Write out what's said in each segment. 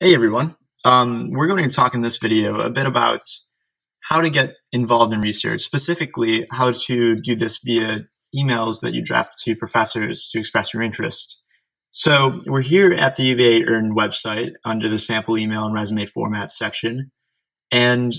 Hey everyone. We're going to talk in this video a bit about how to get involved in research, specifically how to do this via emails that you draft to professors to express your interest. So we're here at the UVA Earn website under the sample email and resume format section, and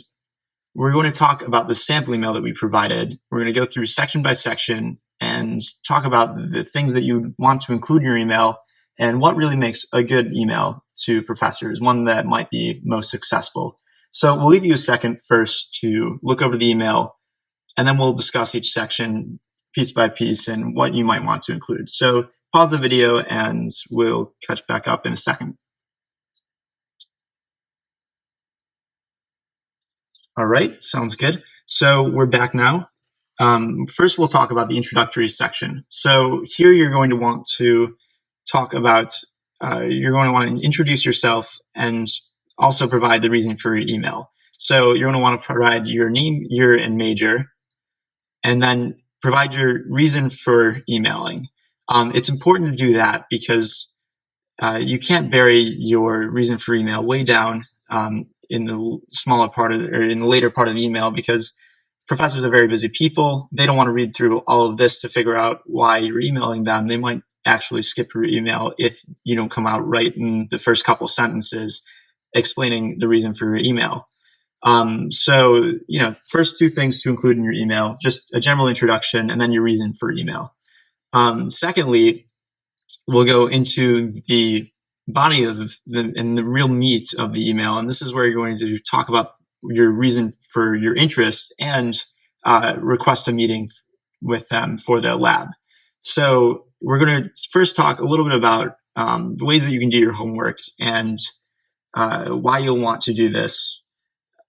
we're going to talk about the sample email that we provided. We're going to go through section by section and talk about the things that you want to include in your email and what really makes a good email to professors, one that might be most successful. So we'll give you a second first to look over the email, and then we'll discuss each section piece by piece and what you might want to include. So pause the video and we'll catch back up in a second. All right, sounds good. So we're back now. First, we'll talk about the introductory section. So here you're going to want to talk about, you're going to want to introduce yourself and also provide the reason for your email. So you're going to want to provide your name, year, and major, and then provide your reason for emailing. It's important to do that because you can't bury your reason for email way down in the smaller part of or in the later part of the email, because professors are very busy people. They don't want to read through all of this to figure out why you're emailing them. They might actually skip your email if you don't come out right in the first couple sentences explaining the reason for your email. So, first two things to include in your email, just a general introduction and then your reason for email. Secondly, we'll go into the body of and the real meat of the email. And this is where you're going to talk about your reason for your interest and request a meeting with them for the lab. So we're going to first talk a little bit about the ways that you can do your homework and why you'll want to do this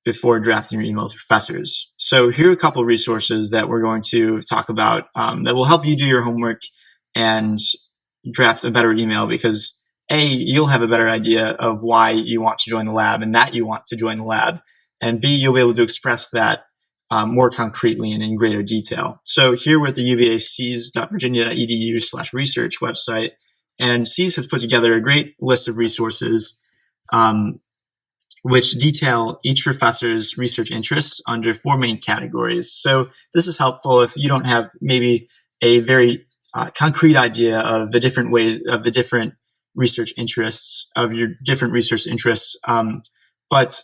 before drafting your email to professors. So here are a couple of resources that we're going to talk about that will help you do your homework and draft a better email, because A, you'll have a better idea of why you want to join the lab and that you want to join the lab, and B, you'll be able to express that more concretely and in greater detail. So here we're at the UVA CEES.virginia.edu/research website, and CEES has put together a great list of resources which detail each professor's research interests under 4 main categories. So this is helpful if you don't have maybe a very concrete idea of the different ways of the different research interests of your different research interests, but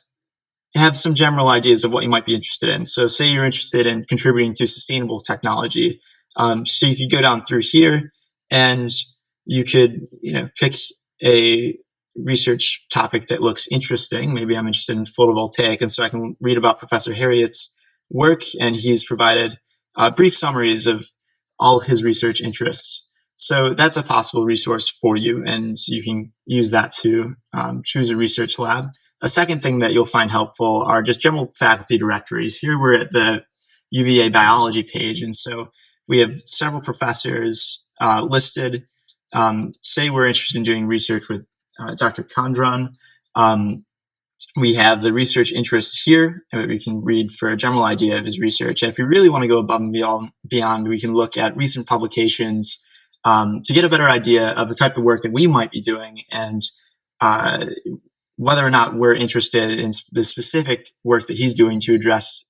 have some general ideas of what you might be interested in. So say you're interested in contributing to sustainable technology. So you could go down through here and you could, pick a research topic that looks interesting. Maybe I'm interested in photovoltaic, and so I can read about Professor Harriot's work, and he's provided brief summaries of all of his research interests. So that's a possible resource for you, and you can use that to choose a research lab. A second thing that you'll find helpful are just general faculty directories. Here we're at the UVA biology page, and so we have several professors listed. Say we're interested in doing research with Dr. Kondron. We have the research interests here, and we can read for a general idea of his research. And if you really want to go above and beyond, we can look at recent publications to get a better idea of the type of work that we might be doing, and whether or not we're interested in the specific work that he's doing to address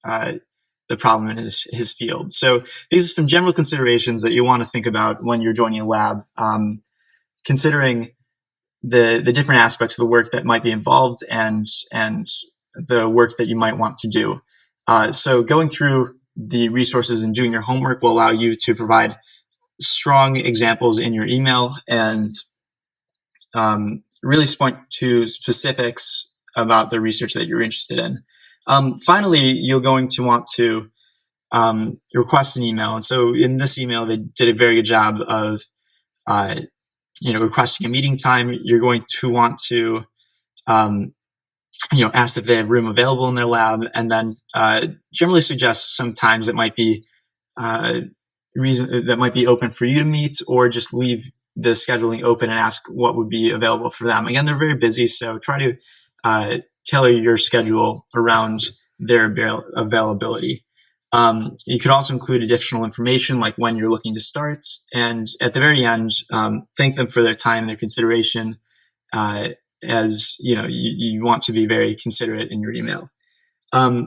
the problem in his field. So these are some general considerations that you want to think about when you're joining a lab, considering the different aspects of the work that might be involved and the work that you might want to do. So going through the resources and doing your homework will allow you to provide strong examples in your email and really point to specifics about the research that you're interested in. Finally, you're going to want to request an email. And so in this email, they did a very good job of requesting a meeting time. You're going to want to ask if they have room available in their lab, and then generally suggest some times that might be open for you to meet, or just leave the scheduling open and ask what would be available for them. Again, they're very busy, so try to tailor your schedule around their availability. You could also include additional information like when you're looking to start, and at the very end, thank them for their time and their consideration, as you want to be very considerate in your email.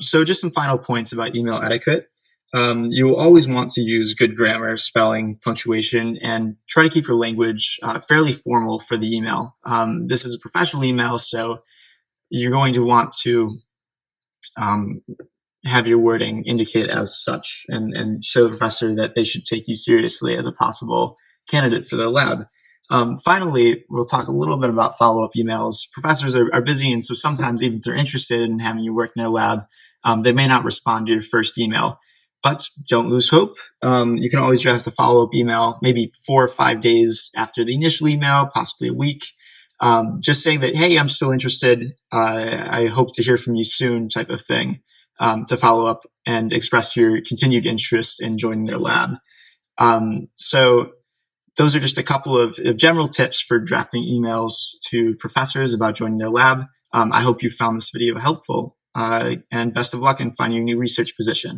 So just some final points about email etiquette. You will always want to use good grammar, spelling, punctuation, and try to keep your language fairly formal for the email. This is a professional email, so you're going to want to have your wording indicate as such and show the professor that they should take you seriously as a possible candidate for their lab. Finally, we'll talk a little bit about follow-up emails. Professors are busy, and so sometimes even if they're interested in having you work in their lab, they may not respond to your first email. But don't lose hope. You can always draft a follow-up email, maybe 4 or 5 days after the initial email, possibly a week, just saying that, hey, I'm still interested. I hope to hear from you soon, type of thing, to follow up and express your continued interest in joining their lab. So those are just a couple of general tips for drafting emails to professors about joining their lab. I hope you found this video helpful, and best of luck in finding your new research position.